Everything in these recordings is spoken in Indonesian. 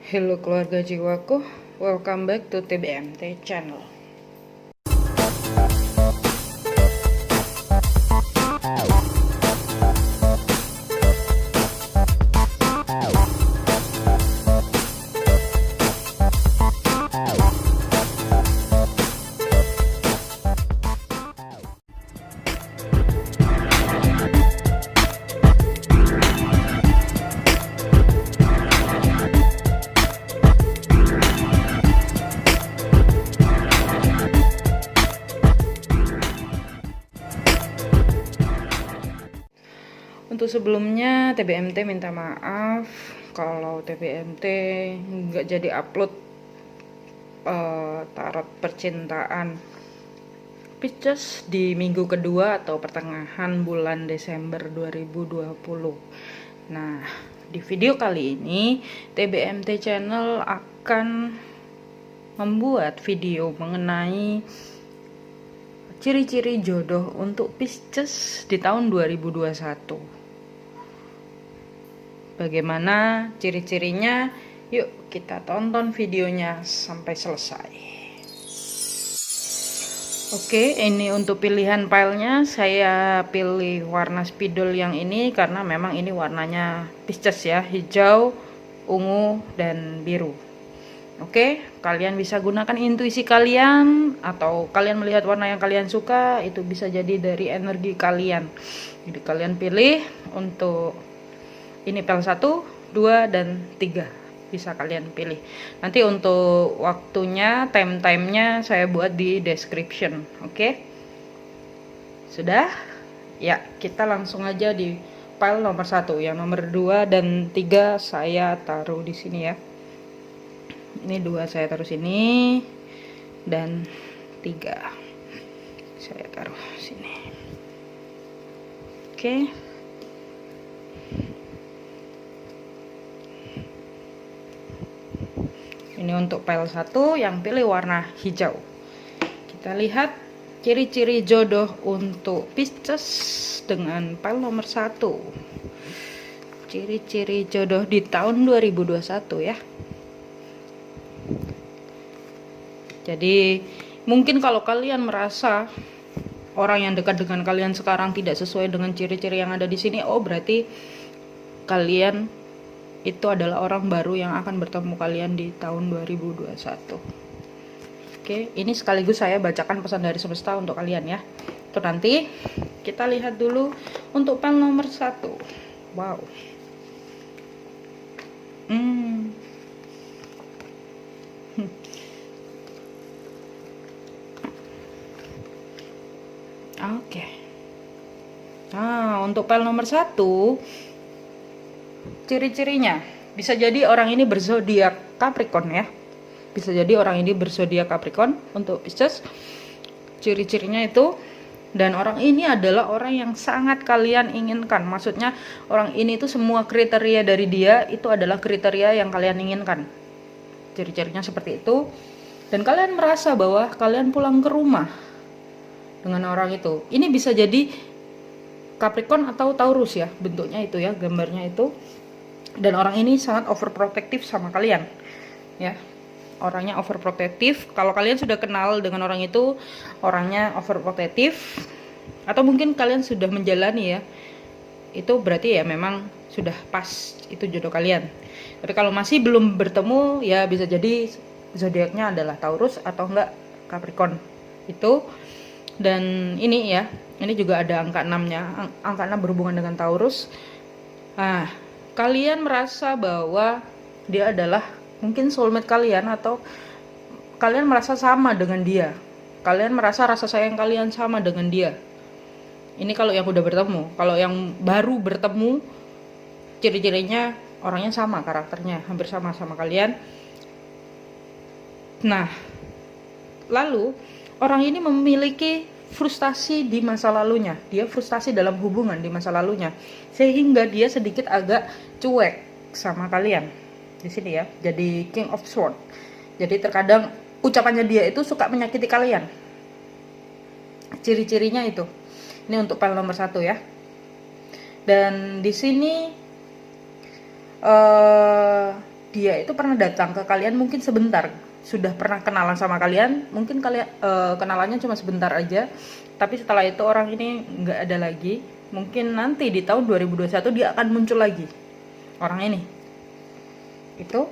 Hello keluarga jiwaku, welcome back to TBMT channel. Untuk sebelumnya TBMT minta maaf kalau TBMT nggak jadi upload tarot percintaan Pisces di minggu kedua atau pertengahan bulan Desember 2020. Nah, di video kali ini TBMT channel akan membuat video mengenai ciri-ciri jodoh untuk Pisces di tahun 2021. Bagaimana ciri-cirinya? Yuk kita tonton videonya sampai selesai. Oke, ini untuk pilihan filenya saya pilih warna spidol yang ini karena memang ini warnanya Pisces ya, hijau, ungu, dan biru. Oke, kalian bisa gunakan intuisi kalian atau kalian melihat warna yang kalian suka, itu bisa jadi dari energi kalian. Jadi kalian pilih untuk ini pel 1, 2, dan 3 bisa kalian pilih. Nanti untuk waktunya, time-timenya saya buat di description. Oke? Sudah? Ya, kita langsung aja di file nomor 1. Yang nomor 2 dan 3 saya taruh di sini ya. Ini 2 saya taruh sini dan 3 saya taruh sini. Oke. Ini untuk file 1 yang pilih warna hijau. Kita lihat ciri-ciri jodoh untuk Pisces dengan file nomor 1. Ciri-ciri jodoh di tahun 2021 ya. Jadi mungkin kalau kalian merasa orang yang dekat dengan kalian sekarang tidak sesuai dengan ciri-ciri yang ada di sini, oh berarti kalian itu adalah orang baru yang akan bertemu kalian di tahun 2021. Oke, ini sekaligus saya bacakan pesan dari semesta untuk kalian ya. Itu nanti kita lihat dulu untuk file nomor 1. Wow. Oke. Nah, untuk file nomor 1, ciri-cirinya bisa jadi orang ini berzodiak Capricorn ya. Bisa jadi orang ini berzodiak Capricorn untuk Pisces. Ciri-cirinya itu, dan orang ini adalah orang yang sangat kalian inginkan. Maksudnya orang ini itu semua kriteria dari dia itu adalah kriteria yang kalian inginkan. Ciri-cirinya seperti itu. Dan kalian merasa bahwa kalian pulang ke rumah dengan orang itu. Ini bisa jadi Capricorn atau Taurus ya, bentuknya itu ya, gambarnya itu. Dan orang ini sangat overprotective sama kalian ya, orangnya overprotective. Kalau kalian sudah kenal dengan orang itu, orangnya overprotective, atau mungkin kalian sudah menjalani ya, itu berarti ya memang sudah pas itu jodoh kalian. Tapi kalau masih belum bertemu ya bisa jadi zodiaknya adalah Taurus atau enggak Capricorn itu. Dan ini ya, ini juga ada angka 6-nya. Angka 6 berhubungan dengan Taurus. Nah, kalian merasa bahwa dia adalah mungkin soulmate kalian, atau kalian merasa sama dengan dia. Kalian merasa rasa sayang kalian sama dengan dia. Ini kalau yang udah bertemu. Kalau yang baru bertemu, ciri-cirinya orangnya sama, karakternya hampir sama kalian. Nah, lalu orang ini memiliki frustasi di masa lalunya. Dia frustasi dalam hubungan di masa lalunya, sehingga dia sedikit agak cuek sama kalian di sini ya. Jadi King of Swords. Jadi terkadang ucapannya dia itu suka menyakiti kalian. Ciri-cirinya itu. Ini untuk file nomor 1 ya. Dan di sini dia itu pernah datang ke kalian mungkin sebentar, sudah pernah kenalan sama kalian, mungkin kalian kenalannya cuma sebentar aja, tapi setelah itu orang ini nggak ada lagi. Mungkin nanti di tahun 2021 dia akan muncul lagi orang ini itu.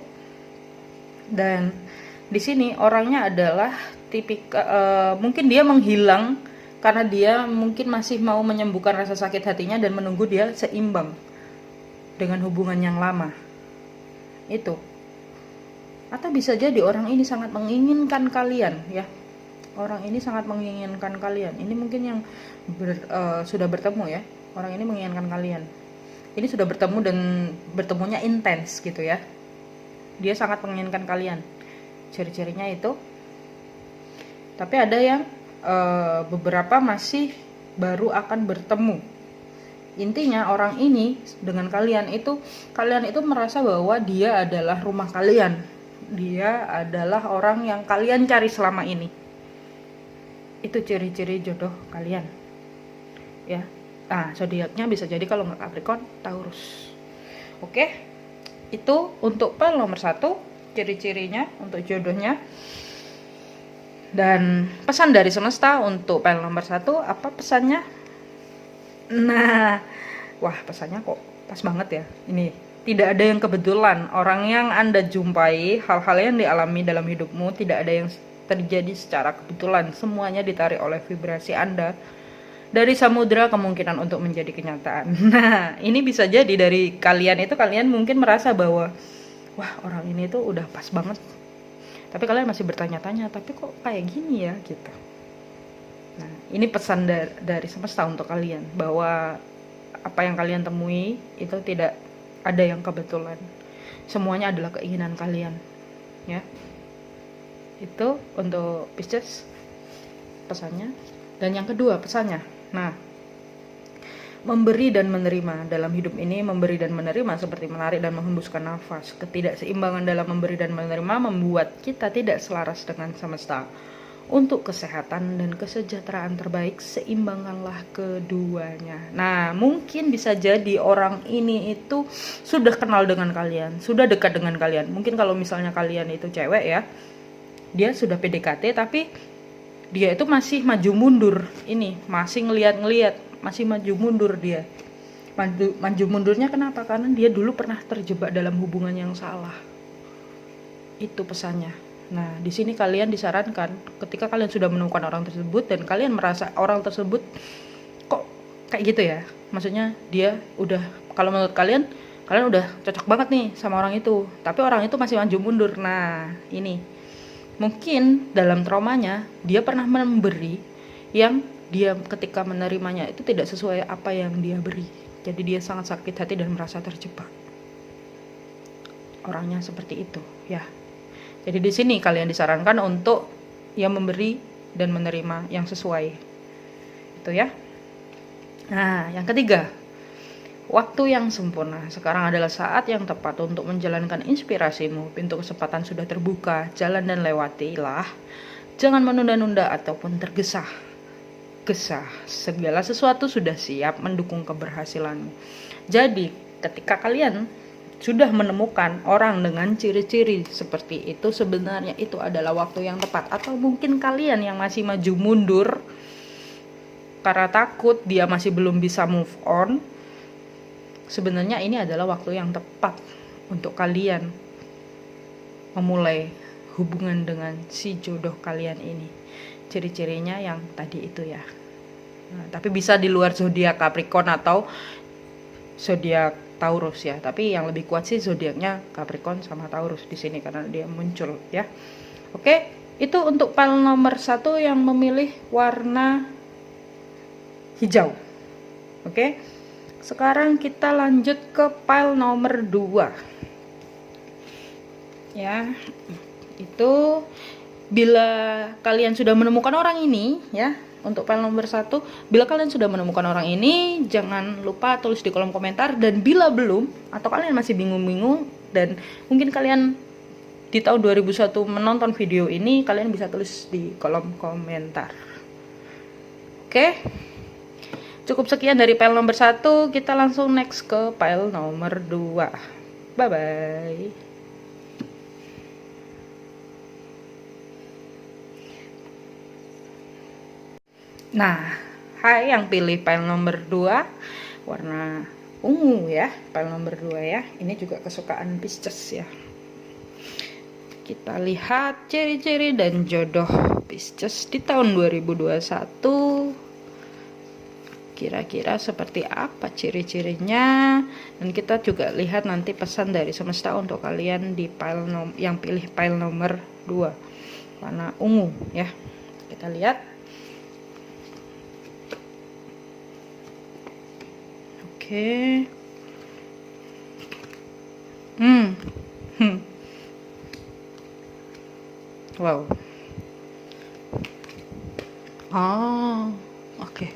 Dan di sini orangnya adalah tipikal mungkin dia menghilang karena dia mungkin masih mau menyembuhkan rasa sakit hatinya dan menunggu dia seimbang dengan hubungan yang lama itu. Atau bisa jadi orang ini sangat menginginkan kalian ya. Orang ini sangat menginginkan kalian. Ini mungkin yang sudah bertemu ya. Orang ini menginginkan kalian. Ini sudah bertemu dan bertemunya intens gitu ya. Dia sangat menginginkan kalian. Ciri-cirinya itu. Tapi ada yang beberapa masih baru akan bertemu. Intinya orang ini dengan kalian itu merasa bahwa dia adalah rumah kalian. Dia adalah orang yang kalian cari selama ini. Itu ciri-ciri jodoh kalian ya. Nah, zodiaknya bisa jadi kalau nggak Capricorn, Taurus. Oke, itu untuk pel nomor 1, ciri-cirinya untuk jodohnya. Dan pesan dari semesta untuk pel nomor 1, apa pesannya? Nah, wah pesannya kok pas banget ya. Ini tidak ada yang kebetulan. Orang yang Anda jumpai, hal-hal yang dialami dalam hidupmu tidak ada yang terjadi secara kebetulan. Semuanya ditarik oleh vibrasi Anda dari samudra kemungkinan untuk menjadi kenyataan. Nah, ini bisa jadi dari kalian itu, kalian mungkin merasa bahwa wah, orang ini tuh udah pas banget. Tapi kalian masih bertanya-tanya, tapi kok kayak gini ya gitu. Nah, ini pesan dari semesta untuk kalian bahwa apa yang kalian temui itu tidak ada yang kebetulan. Semuanya adalah keinginan kalian, ya. Itu untuk Pisces pesannya. Dan yang kedua pesannya, nah, memberi dan menerima dalam hidup ini. Memberi dan menerima seperti menarik dan menghembuskan nafas. Ketidakseimbangan dalam memberi dan menerima membuat kita tidak selaras dengan semesta. Untuk kesehatan dan kesejahteraan terbaik, seimbangkanlah keduanya. Nah, mungkin bisa jadi orang ini itu sudah kenal dengan kalian, sudah dekat dengan kalian. Mungkin kalau misalnya kalian itu cewek ya, dia sudah PDKT tapi dia itu masih maju mundur. Ini masih ngeliat, masih maju mundur dia. Maju mundurnya kenapa? Karena dia dulu pernah terjebak dalam hubungan yang salah. Itu pesannya. Nah, di sini kalian disarankan ketika kalian sudah menemukan orang tersebut dan kalian merasa orang tersebut kok kayak gitu ya. Maksudnya dia udah, kalau menurut kalian udah cocok banget nih sama orang itu, tapi orang itu masih maju mundur. Nah, ini mungkin dalam traumanya dia pernah memberi yang dia ketika menerimanya itu tidak sesuai apa yang dia beri. Jadi dia sangat sakit hati dan merasa terjebak. Orangnya seperti itu, ya. Jadi di sini kalian disarankan untuk yang memberi dan menerima yang sesuai. Itu ya. Nah, yang ketiga, waktu yang sempurna. Sekarang adalah saat yang tepat untuk menjalankan inspirasimu. Pintu kesempatan sudah terbuka, jalan dan lewatilah. Jangan menunda-nunda ataupun tergesa-gesa. Segala sesuatu sudah siap mendukung keberhasilanmu. Jadi, ketika kalian sudah menemukan orang dengan ciri-ciri seperti itu, sebenarnya itu adalah waktu yang tepat. Atau mungkin kalian yang masih maju mundur karena takut dia masih belum bisa move on, sebenarnya ini adalah waktu yang tepat untuk kalian memulai hubungan dengan si jodoh kalian ini. Ciri-cirinya yang tadi itu ya. Nah, tapi bisa di luar zodiak Capricorn atau zodiak Taurus ya, tapi yang lebih kuat sih zodiaknya Capricorn sama Taurus di sini karena dia muncul ya. Oke, itu untuk pile nomor 1 yang memilih warna hijau. Oke, sekarang kita lanjut ke pile nomor 2 ya. Itu bila kalian sudah menemukan orang ini ya. Untuk file nomor 1, bila kalian sudah menemukan orang ini, jangan lupa tulis di kolom komentar. Dan bila belum, atau kalian masih bingung-bingung, dan mungkin kalian di tahun 2001 menonton video ini, kalian bisa tulis di kolom komentar. Oke, cukup sekian dari file nomor 1, kita langsung next ke file nomor 2. Bye-bye. Nah, hai yang pilih pile nomor 2 warna ungu ya, pile nomor 2 ya. Ini juga kesukaan Pisces ya. Kita lihat ciri-ciri dan jodoh Pisces di tahun 2021. Kira-kira seperti apa ciri-cirinya, dan kita juga lihat nanti pesan dari semesta untuk kalian di pile yang pilih pile nomor 2 warna ungu ya. Kita lihat. Oke. Wow. Oh, oke.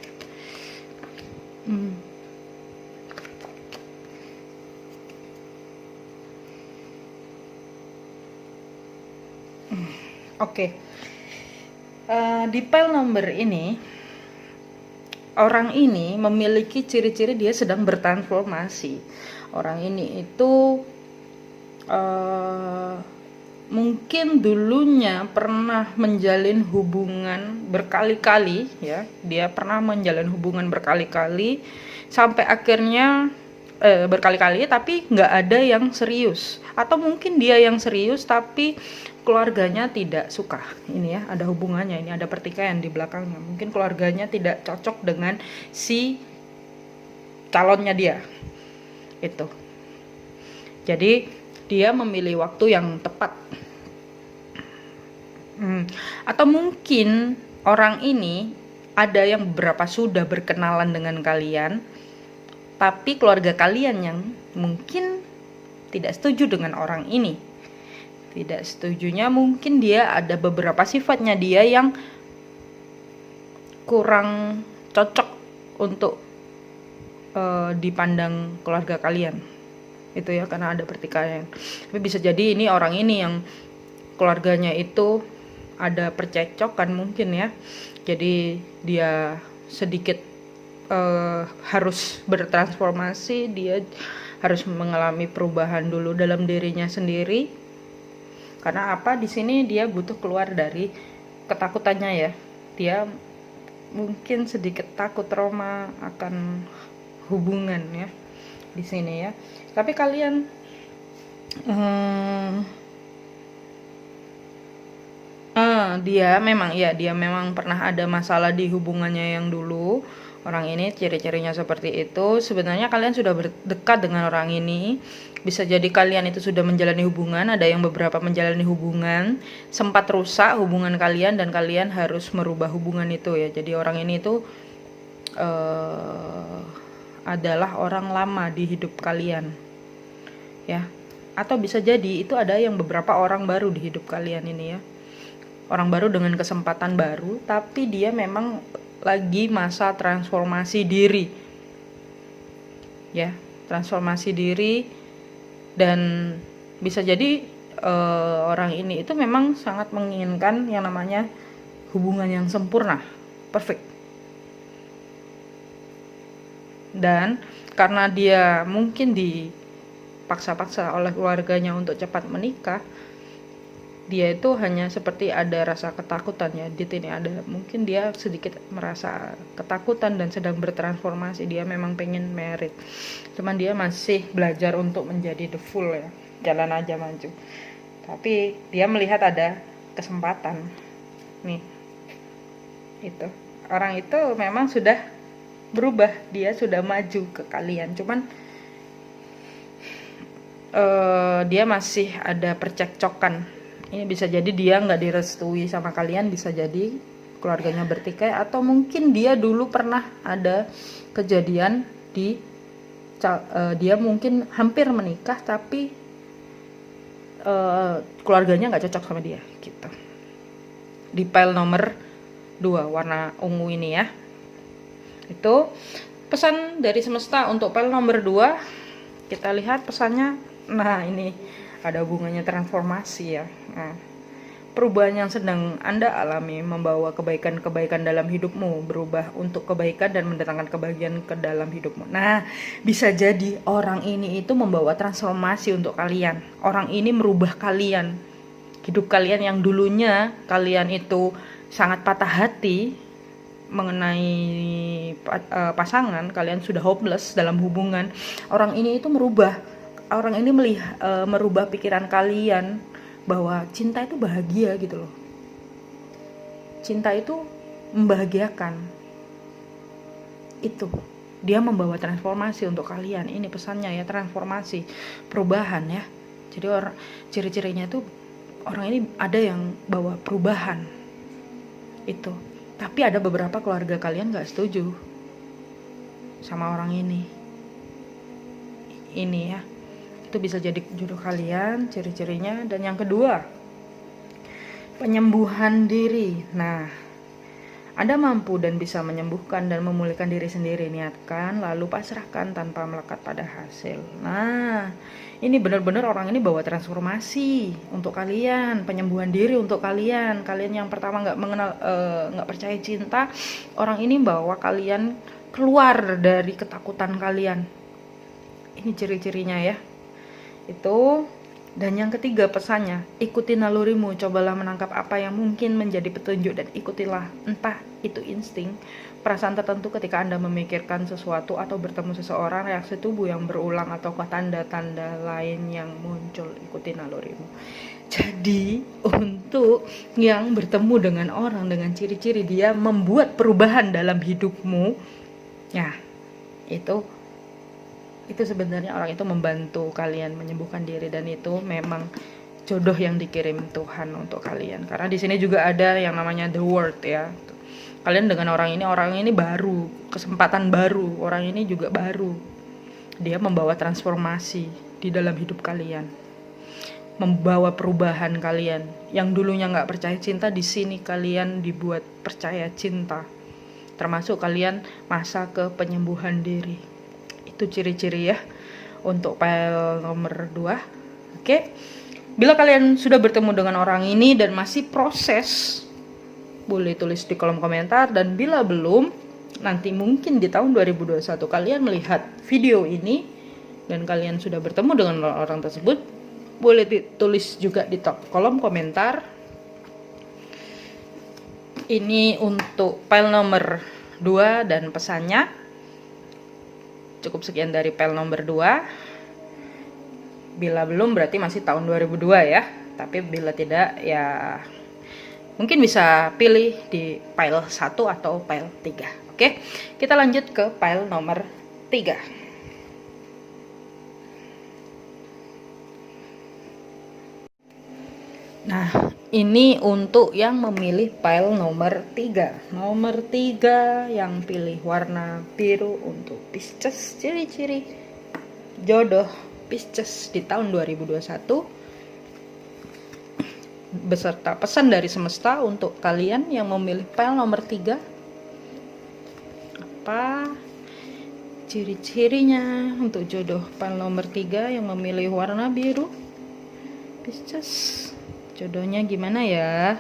Oke. Di pile nomor ini, orang ini memiliki ciri-ciri dia sedang bertransformasi. Orang ini itu mungkin dulunya pernah menjalin hubungan berkali-kali ya. Dia pernah menjalin hubungan berkali-kali sampai akhirnya berkali-kali tapi nggak ada yang serius, atau mungkin dia yang serius tapi keluarganya tidak suka. Ini ya, ada hubungannya, ini ada pertikaian di belakangnya. Mungkin keluarganya tidak cocok dengan si calonnya dia itu. Jadi dia memilih waktu yang tepat. Atau mungkin orang ini ada yang beberapa sudah berkenalan dengan kalian, tapi keluarga kalian yang mungkin tidak setuju dengan orang ini. Tidak setujunya mungkin dia ada beberapa sifatnya dia yang kurang cocok untuk dipandang keluarga kalian. Itu ya, karena ada pertikaian. Tapi bisa jadi ini orang ini yang keluarganya itu ada percecokan mungkin ya. Jadi dia sedikit harus bertransformasi, dia harus mengalami perubahan dulu dalam dirinya sendiri. Karena apa? Di sini dia butuh keluar dari ketakutannya ya. Dia mungkin sedikit takut, trauma akan hubungan ya di sini ya. Tapi kalian dia memang pernah ada masalah di hubungannya yang dulu. Orang ini ciri-cirinya seperti itu. Sebenarnya kalian sudah berdekat dengan orang ini. Bisa jadi kalian itu sudah menjalani hubungan, ada yang beberapa menjalani hubungan, sempat rusak hubungan kalian dan kalian harus merubah hubungan itu ya. Jadi orang ini itu adalah orang lama di hidup kalian ya, atau bisa jadi itu ada yang beberapa orang baru di hidup kalian ini ya, orang baru dengan kesempatan baru, tapi dia memang lagi masa transformasi diri ya, transformasi diri. Dan bisa jadi orang ini itu memang sangat menginginkan yang namanya hubungan yang sempurna, perfect. Dan karena dia mungkin dipaksa-paksa oleh keluarganya untuk cepat menikah, dia itu hanya seperti ada rasa ketakutan ya. Di sini ada mungkin dia sedikit merasa ketakutan dan sedang bertransformasi. Dia memang pengen married, cuman dia masih belajar untuk menjadi the full ya, jalan aja maju. Tapi dia melihat ada kesempatan nih. Itu orang itu memang sudah berubah, dia sudah maju ke kalian, cuman dia masih ada percekcokan. Ini bisa jadi dia nggak direstui sama kalian, bisa jadi keluarganya bertikai, atau mungkin dia dulu pernah ada kejadian dia mungkin hampir menikah tapi keluarganya nggak cocok sama dia gitu. Di pile nomor 2 warna ungu ini ya, itu pesan dari semesta untuk pile nomor 2. Kita lihat pesannya. Nah, ini ada hubungannya transformasi ya. Nah, perubahan yang sedang Anda alami membawa kebaikan-kebaikan dalam hidupmu, berubah untuk kebaikan dan mendatangkan kebahagiaan ke dalam hidupmu. Nah, bisa jadi orang ini itu membawa transformasi untuk kalian. Orang ini merubah kalian. Hidup kalian yang dulunya kalian itu sangat patah hati, mengenai pasangan, kalian sudah hopeless dalam hubungan, orang ini itu merubah pikiran kalian bahwa cinta itu bahagia gitu loh. Cinta itu membahagiakan. Itu dia membawa transformasi untuk kalian. Ini pesannya ya, transformasi, perubahan ya. Jadi ciri-cirinya itu orang ini ada yang bawa perubahan itu. Tapi ada beberapa keluarga kalian gak setuju sama orang ini ya. Itu bisa jadi jodoh kalian, ciri-cirinya. Dan yang kedua, penyembuhan diri. Nah, Anda mampu dan bisa menyembuhkan dan memulihkan diri sendiri. Niatkan, lalu pasrahkan tanpa melekat pada hasil. Nah, ini benar-benar orang ini bawa transformasi untuk kalian, penyembuhan diri untuk kalian. Kalian yang pertama nggak percaya cinta, orang ini bawa kalian keluar dari ketakutan kalian. Ini ciri-cirinya ya. Itu. Dan yang ketiga pesannya, ikuti nalurimu, cobalah menangkap apa yang mungkin menjadi petunjuk dan ikutilah, entah itu insting, perasaan tertentu ketika Anda memikirkan sesuatu atau bertemu seseorang, reaksi tubuh yang berulang ataukah tanda-tanda lain yang muncul. Ikuti nalurimu. Jadi untuk yang bertemu dengan orang dengan ciri-ciri dia membuat perubahan dalam hidupmu, ya itu sebenarnya orang itu membantu kalian menyembuhkan diri, dan itu memang jodoh yang dikirim Tuhan untuk kalian. Karena di sini juga ada yang namanya the word ya. Kalian dengan orang ini baru, kesempatan baru, orang ini juga baru. Dia membawa transformasi di dalam hidup kalian, membawa perubahan kalian. Yang dulunya nggak percaya cinta, di sini kalian dibuat percaya cinta. Termasuk kalian masa ke penyembuhan diri. Itu ciri-ciri ya untuk file nomor 2. Oke. Bila kalian sudah bertemu dengan orang ini dan masih proses, boleh tulis di kolom komentar. Dan bila belum, nanti mungkin di tahun 2021 kalian melihat video ini dan kalian sudah bertemu dengan orang tersebut, boleh ditulis juga di kolom komentar. Ini untuk file nomor 2 dan pesannya. Cukup sekian dari file nomor 2. Bila belum berarti masih tahun 2002 ya. Tapi bila tidak ya mungkin bisa pilih di file 1 atau file 3. Oke, kita lanjut ke file nomor 3. Nah, ini untuk yang memilih file nomor 3. Nomor 3 yang pilih warna biru untuk Pisces, ciri-ciri jodoh Pisces di tahun 2021. Beserta pesan dari semesta untuk kalian yang memilih file nomor 3. Apa ciri-cirinya untuk jodoh file nomor 3 yang memilih warna biru Pisces? Jodohnya gimana ya?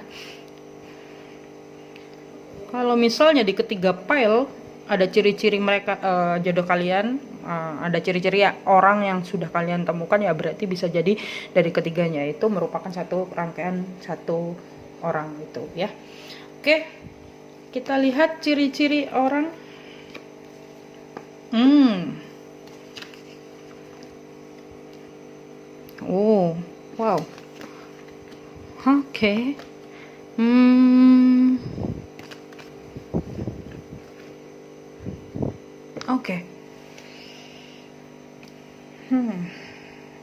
Kalau misalnya di ketiga file ada ciri-ciri mereka jodoh kalian, ada ciri-ciri ya, orang yang sudah kalian temukan, ya berarti bisa jadi dari ketiganya itu merupakan satu rangkaian satu orang itu ya. Oke, kita lihat ciri-ciri orang. Oh, wow. Oke. Oke.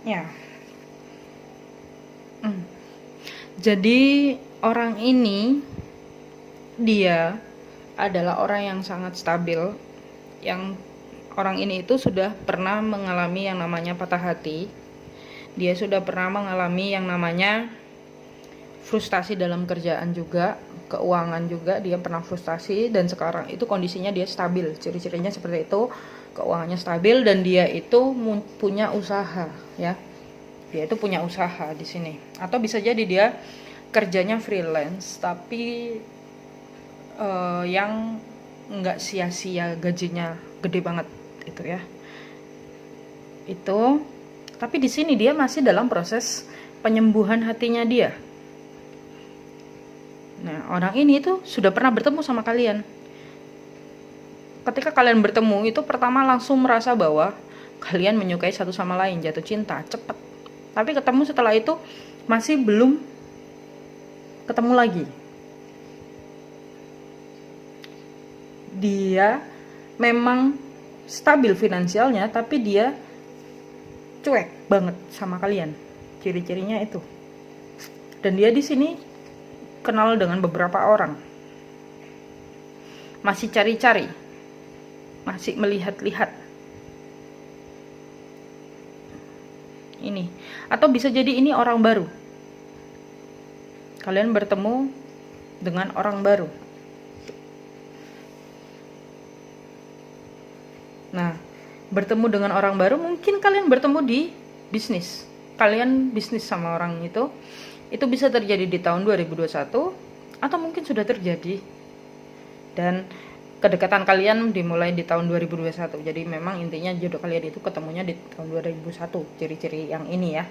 Ya. Jadi orang ini dia adalah orang yang sangat stabil, yang orang ini itu sudah pernah mengalami yang namanya patah hati. Dia sudah pernah mengalami yang namanya frustasi dalam kerjaan juga, keuangan juga, dia pernah frustasi, dan sekarang itu kondisinya dia stabil. Ciri-cirinya seperti itu, keuangannya stabil, dan dia itu punya usaha ya. Dia itu punya usaha di sini. Atau bisa jadi dia kerjanya freelance tapi yang nggak sia-sia, gajinya gede banget itu ya. Itu tapi di sini dia masih dalam proses penyembuhan hatinya dia. Nah, orang ini tuh sudah pernah bertemu sama kalian. ketika kalian bertemu itu pertama langsung merasa bahwa kalian menyukai satu sama lain, jatuh cinta cepat. Tapi ketemu setelah itu masih belum ketemu lagi. Dia memang stabil finansialnya, tapi dia cuek banget sama kalian. Ciri-cirinya itu. Dan dia di sini kenal dengan beberapa orang. Masih cari-cari. Masih melihat-lihat. Ini. Atau bisa jadi ini orang baru. Kalian bertemu dengan orang baru. Nah, bertemu dengan orang baru, mungkin kalian bertemu di bisnis. Kalian bisnis sama orang itu bisa terjadi di tahun 2021 atau mungkin sudah terjadi. Dan kedekatan kalian dimulai di tahun 2021. Jadi memang intinya jodoh kalian itu ketemunya di tahun 2001, ciri-ciri yang ini ya.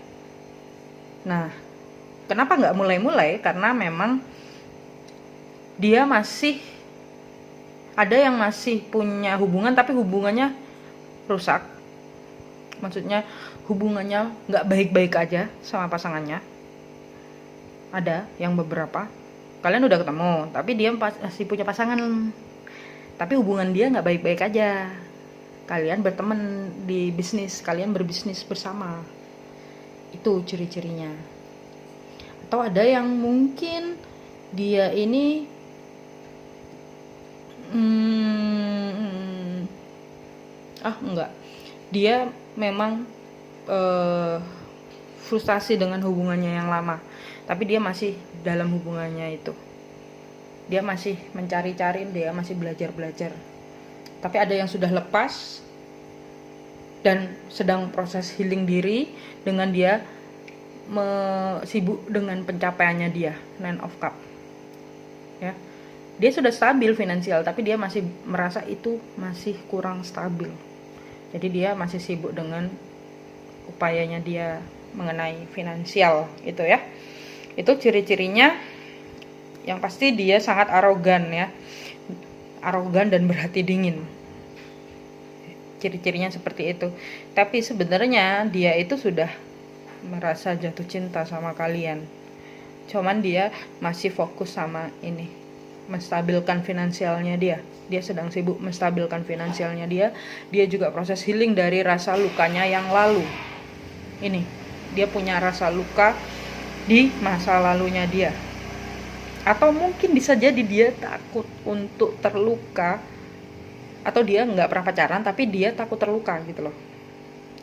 Nah, kenapa nggak mulai-mulai? Karena memang dia masih ada yang masih punya hubungan tapi hubungannya rusak. Maksudnya hubungannya nggak baik-baik aja sama pasangannya. Ada yang beberapa kalian udah ketemu tapi dia masih punya pasangan, tapi hubungan dia nggak baik-baik aja. Kalian berteman di bisnis, kalian berbisnis bersama, itu ciri-cirinya. Atau ada yang mungkin dia ini enggak, dia memang frustasi dengan hubungannya yang lama, tapi dia masih dalam hubungannya itu. Dia masih mencari-cari, dia masih belajar-belajar. Tapi ada yang sudah lepas dan sedang proses healing diri dengan dia sibuk dengan pencapaiannya dia, Nine of Cup. Ya. Dia sudah stabil finansial, tapi dia masih merasa itu masih kurang stabil. Jadi dia masih sibuk dengan upayanya dia mengenai finansial itu ya. Itu ciri-cirinya. Yang pasti dia sangat arogan ya. Arogan dan berhati dingin. Ciri-cirinya seperti itu. Tapi sebenarnya dia itu sudah merasa jatuh cinta sama kalian. Cuman dia masih fokus sama ini, menstabilkan finansialnya dia. Dia sedang sibuk menstabilkan finansialnya dia. Dia juga proses healing dari rasa lukanya yang lalu. Ini, dia punya rasa luka di masa lalunya dia. Atau mungkin bisa jadi dia takut untuk terluka, atau dia nggak pernah pacaran tapi dia takut terluka gitu loh,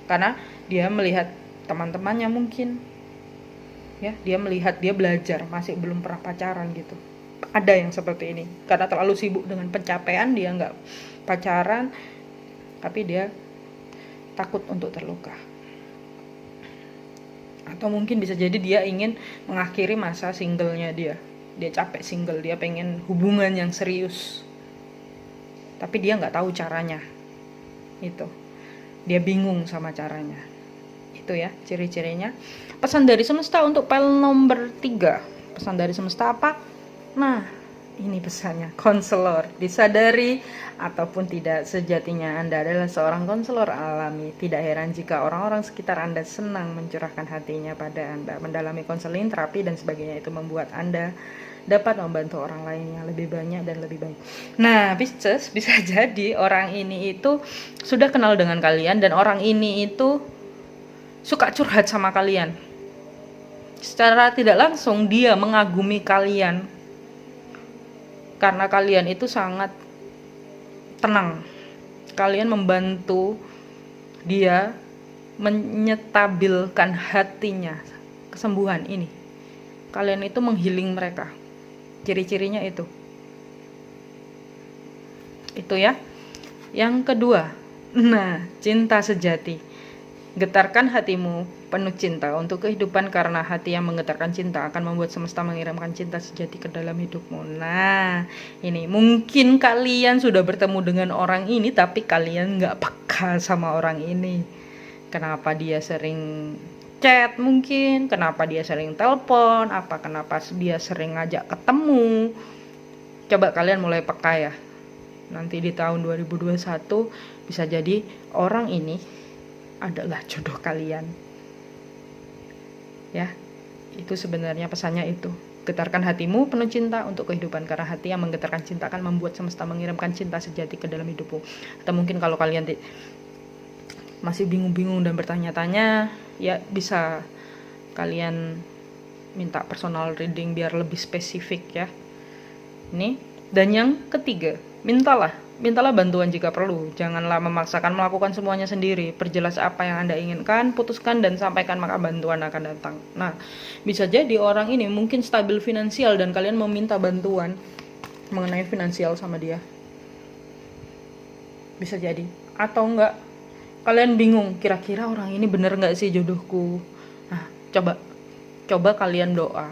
karena dia melihat teman-temannya mungkin ya, dia melihat dia belajar masih belum pernah pacaran gitu. Ada yang seperti ini karena terlalu sibuk dengan pencapaian, dia nggak pacaran tapi dia takut untuk terluka. Atau mungkin bisa jadi dia ingin mengakhiri masa singlenya dia capek single, dia pengen hubungan yang serius tapi dia nggak tahu caranya. Itu dia bingung sama caranya. Itu ya ciri-cirinya. Pesan dari semesta untuk pel nomor 3. Pesan dari semesta apa? Nah, ini pesannya, konselor. Disadari ataupun tidak, sejatinya Anda adalah seorang konselor alami. Tidak heran jika orang-orang sekitar Anda senang mencurahkan hatinya pada Anda. Mendalami konseling, terapi dan sebagainya itu membuat Anda dapat membantu orang lain yang lebih banyak dan lebih baik. Nah, Pisces, bisa jadi orang ini itu sudah kenal dengan kalian dan orang ini itu suka curhat sama kalian. Secara tidak langsung dia mengagumi kalian karena kalian itu sangat tenang. Kalian membantu dia menyetabilkan hatinya, kesembuhan ini. Kalian itu menghealing mereka. Ciri-cirinya itu. Itu ya. Yang kedua, nah, cinta sejati. Getarkan hatimu penuh cinta untuk kehidupan, karena hati yang menggetarkan cinta akan membuat semesta mengirimkan cinta sejati ke dalam hidupmu. Nah, ini mungkin kalian sudah bertemu dengan orang ini tapi kalian nggak peka sama orang ini. Kenapa dia sering chat mungkin, kenapa dia sering telepon, kenapa dia sering ngajak ketemu. Coba kalian mulai peka ya. nanti di tahun 2021 bisa jadi orang ini adalah jodoh kalian. Ya, itu sebenarnya pesannya itu. Getarkan hatimu penuh cinta untuk kehidupan, karena hati yang menggetarkan cinta akan membuat semesta mengirimkan cinta sejati ke dalam hidupmu. Atau mungkin kalau kalian masih bingung-bingung dan bertanya-tanya, ya bisa kalian minta personal reading biar lebih spesifik ya. Ini. Dan yang ketiga, mintalah bantuan jika perlu. Janganlah memaksakan melakukan semuanya sendiri. Perjelas apa yang Anda inginkan, putuskan dan sampaikan, maka bantuan akan datang. Nah, bisa jadi orang ini mungkin stabil finansial dan kalian meminta bantuan mengenai finansial sama dia. Bisa jadi. Atau enggak, kalian bingung, kira-kira orang ini bener enggak sih jodohku. Nah, coba kalian doa.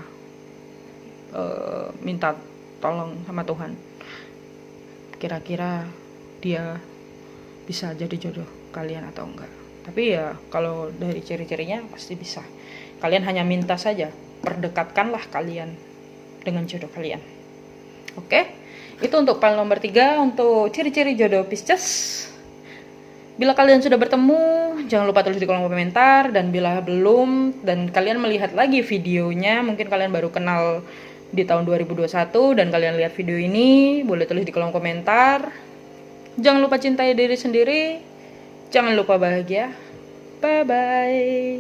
Minta tolong sama Tuhan, kira-kira dia bisa jadi jodoh kalian atau enggak. Tapi ya kalau dari ciri-cirinya pasti bisa. Kalian hanya minta saja, perdekatkanlah kalian dengan jodoh kalian. Oke, itu untuk file nomor 3 untuk ciri-ciri jodoh Pisces. Bila kalian sudah bertemu, jangan lupa tulis di kolom komentar. Dan bila belum dan kalian melihat lagi videonya, mungkin kalian baru kenal di tahun 2021 dan kalian lihat video ini, boleh tulis di kolom komentar. Jangan lupa cintai diri sendiri, jangan lupa bahagia. Bye bye.